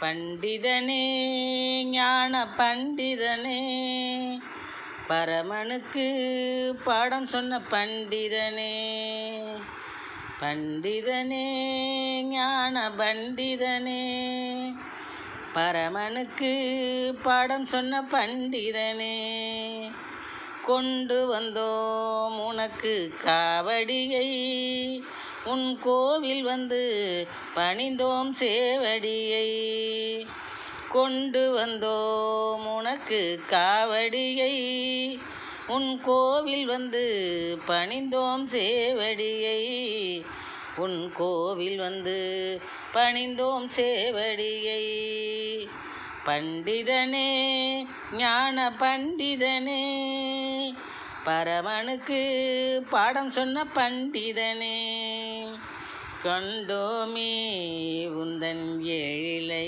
பண்டிதனே ஞான பண்டிதனே, பரமனுக்கு பாடம் சொன்ன பண்டிதனே. பண்டிதனே ஞான பண்டிதனே, பரமனுக்கு பாடம் சொன்ன பண்டிதனே. கொண்டு வந்தோம் உனக்கு காவடியை, உன் கோவில் வந்து பணிந்தோம் சேவடியை. கொண்டு வந்தோம் உனக்கு காவடியை, உன் கோவில் வந்து பணிந்தோம் சேவடியை. உன் கோவில் வந்து பணிந்தோம் சேவடியை. பண்டிதனே ஞான பண்டிதனே, பரமனுக்கு பாடம் சொன்ன பண்டிதனே. கண்டோமே உந்தன் எழிலை